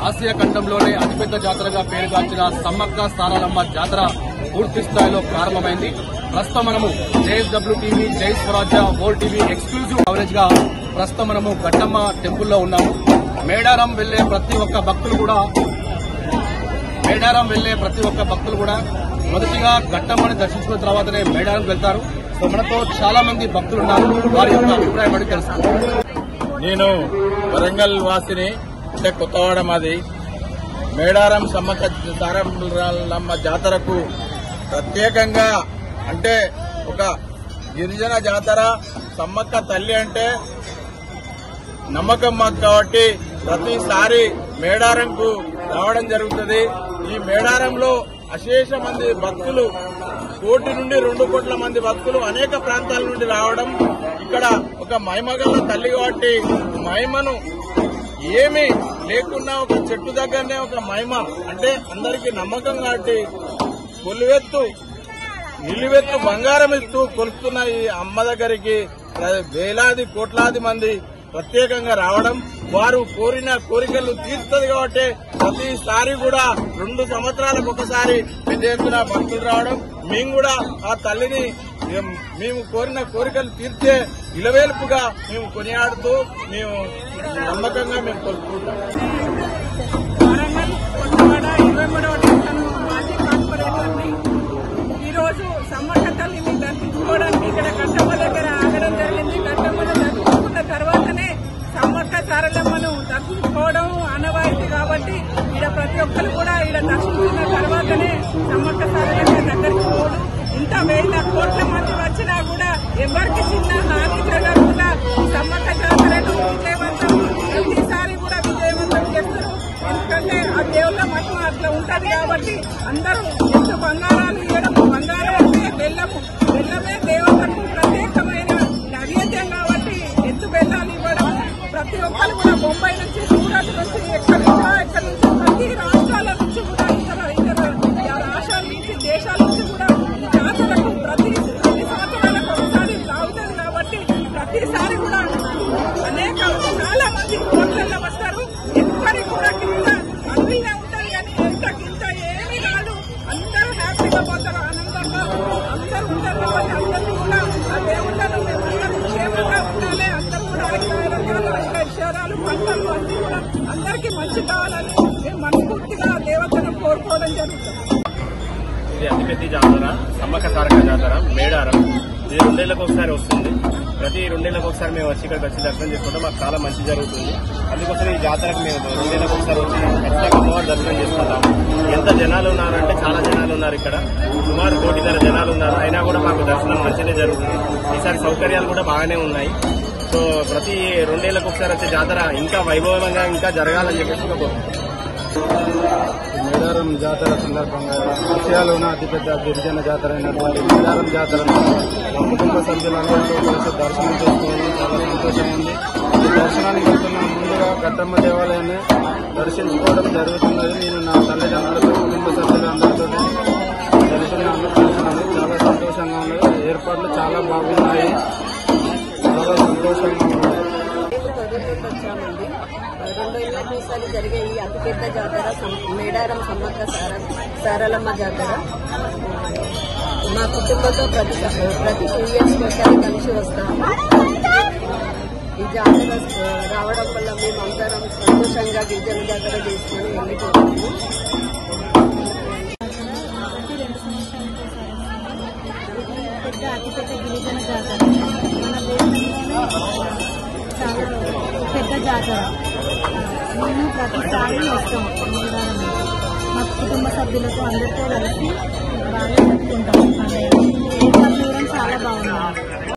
Asia ఖండంలోనే అతిపెద్ద జాతరగా పేరుగాంచిన సమ్మక్క సారలమ్మ జాతర పూర్తి స్థాయిలో ప్రారంభమైంది. ప్రస్తుతం మనము JSW టీవీ, జై స్వరాజ్య, వరల్డ్ టీవీ ఎక్స్క్లూజివ్ కవరేజ్ గా ప్రస్తుతం మనము ఘట్టమ్మ టెంపుల్లో ఉన్నాము. మేడారం వెళ్లే ప్రతి ఒక్క భక్తులు కూడా మొదటిగా ఘట్టమ్మని దర్శించుకున్న తర్వాతనే మేడారం వెళ్తారు. సో మనతో చాలా మంది భక్తులు ఉన్నారు, వారి యొక్క అభిప్రాయం అడిగి తెలుసుకుంటారు. నేను వరంగల్ వాసిని, అంటే కొత్తవాడ మాది. మేడారం సమ్మక్క సారలమ్మ జాతరకు ప్రత్యేకంగా అంటే ఒక గిరిజన జాతర, సమ్మక్క తల్లి అంటే నమ్మకం మాకు కాబట్టి ప్రతిసారి మేడారంకు రావడం జరుగుతుంది. ఈ మేడారంలో అశేష మంది భక్తులు, 1 కోటి నుండి 2 కోట్ల మంది భక్తులు అనేక ప్రాంతాల నుండి రావడం, ఇక్కడ ఒక మహిమగల తల్లి కాబట్టి మహిమను ఏమీ లేకున్నా ఒక చెట్టు దగ్గరనే ఒక మహిమ అంటే అందరికీ నమ్మకం కాబట్టి నిలువెత్తు బంగారం ఇస్తూ కొలుస్తున్న ఈ అమ్మ దగ్గరికి వేలాది కోట్లాది మంది ప్రత్యేకంగా రావడం, వారు కోరిన కోరికలు తీరుతుంది కాబట్టి ప్రతిసారి కూడా 2 సంవత్సరాలకు ఒకసారి పెద్ద ఎత్తున భక్తులు రావడం, మేము కూడా ఆ తల్లిని మేము కోరిన కోరికలు తీర్చే ఇలవేల్పుగా మేము కొనియాడుతూ మేము నమ్మకంగా మేము కొలుసుకుంటాం. ఈరోజు సమ్మక్క తల్లిని దర్శించుకోవడానికి ఇక్కడ ఘట్టమ్మ దగ్గర ఆగడం జరిగింది. ఘట్టమ్మను దర్శించుకున్న తర్వాతనే సమ్మక్క సారలమ్మను దర్శించుకోవడం ఆనవాయితీ కాబట్టి ఈడ ప్రతి ఒక్కరు కూడా ఈడ దర్శించుకున్న తర్వాతనే సమ్మక్క సారలమ్మ దగ్గరికి పోవడం. ఇంత 1,000 కోట్ల మంది వచ్చినా కూడా ఎవరికి చిన్న హాని జరగకుండా సమ్మక్క జాతరను ప్రతిసారి కూడా విజయవంతం చేస్తారు. ఎందుకంటే ఆ దేవుళ్ళ మహిమ అట్లా ఉంటది కాబట్టి అందరూ ఎంత బంగారాలు ఇవ్వడం, బంగారం అంటే బెల్లమే దేవతకు ప్రత్యేకమైన నైవేద్యం కాబట్టి ఎత్తు బెల్లాలు ఇవ్వడం. ప్రతి ఒక్కరు కూడా బొంబాయి నుంచి, సూరత్ నుంచి, ఎక్కడి నుంచి ప్రతి రాష్ట్రాల నుంచి కూడా ఇతర రాష్ట్రాల నుంచి, దేశాల నుంచి కూడా జాతరకు ప్రతి సంవత్సరాలకు ఒకసారి సాగుతుంది కాబట్టి ప్రతిసారి కూడా చాలా మంది కోట్లలో వస్తారు. ఎక్కడికి కూడా కింద అన్నిగా ఉంటారు కానీ కింద ఏమీ కాదు. అందరూ హ్యాపీగా పోతారు, ఆనందంగా అందరూ ఉంటారు కాబట్టి అందరూ కూడా ఆ దేవుళ్ళను మేమందరూ క్షేమంగా ఉండాలి. అందరూ కూడా ఐశ్వర్యాలు, పంటలు అన్ని కూడా అందరికీ మంచి కావాలని మేము మనస్ఫూర్తిగా దేవతను కోరుకోవడం జరుగుతుంది. ఇది అతిపెద్ద జాతర సమ్మక్క సారక్క జాతర మేడారం. ఇది 2 ఏళ్లకు ఒకసారి వస్తుంది. ప్రతి 2 ఏళ్లకు ఒకసారి మేము వచ్చి ఇక్కడికి వచ్చి దర్శనం చేసుకుంటాం. మాకు చాలా మంచి జరుగుతుంది. అందుకోసం ఈ జాతరకు మేము 2 ఏళ్లకు ఒకసారి వచ్చి ఖచ్చితంగా అమ్మవారి దర్శనం చేసుకుంటాము. ఎంత జనాలు ఉన్నారంటే చాలా జనాలు ఉన్నారు. ఇక్కడ సుమారు 1 కోటి జనాలు ఉన్నారు. అయినా కూడా మాకు దర్శనం మంచిగా జరుగుతుంది. ఈసారి సౌకర్యాలు కూడా బాగానే ఉన్నాయి. సో ప్రతి 2 ఏళ్లకు ఒకసారి వచ్చే జాతర ఇంకా వైభవంగా ఇంకా జరగాలని చెప్పేసి మేడారం జాతర సందర్భంగా ఆసియాలోన అతిపెద్ద గిరిజన జాతర అయినటువంటి మేడారం జాతరను మా కుటుంబ సభ్యులందరితో కలిసి దర్శనం చేసుకోవడం చాలా సంతోషంగా ఉంది. ఈ దర్శనానికి వెళ్తున్న ముందుగా ఘట్టమ్మ దేవాలయాన్ని దర్శించుకోవడం జరుగుతున్నది. నేను నా తల్లిదండ్రులతో, కుటుంబ సభ్యులందరితో వెళ్తున్నాను. చాలా సంతోషంగా ఉన్నది. ఏర్పాట్లు చాలా బాగున్నాయి, చాలా సంతోషంగా ఉన్నాయి. వచ్చామండి. 2 ఏళ్ళకి ఒకసారి జరిగే ఈ అతిపెద్ద జాతర మేడారం సమ్మక్క సారలమ్మ జాతర మా కుటుంబంతో ప్రతి 2 years ఒకసారి కలిసి వస్తాము. ఈ జాతర రావడం వల్ల మేము అందరం సంతోషంగా గిరిజన జాతర చేసుకుని వెళ్ళిపోతాము. అతిపెద్ద గిరిజన జాతర మన దేశంలో చాలా పెద్ద జాతర. మేము ప్రతిసారి వస్తాం మేడారం. మా కుటుంబ సభ్యులతో అందరితో కలిసి బాగా జరుపుకుంటాం. ఏర్పాట్లు కూడా చాలా బాగున్నాయి.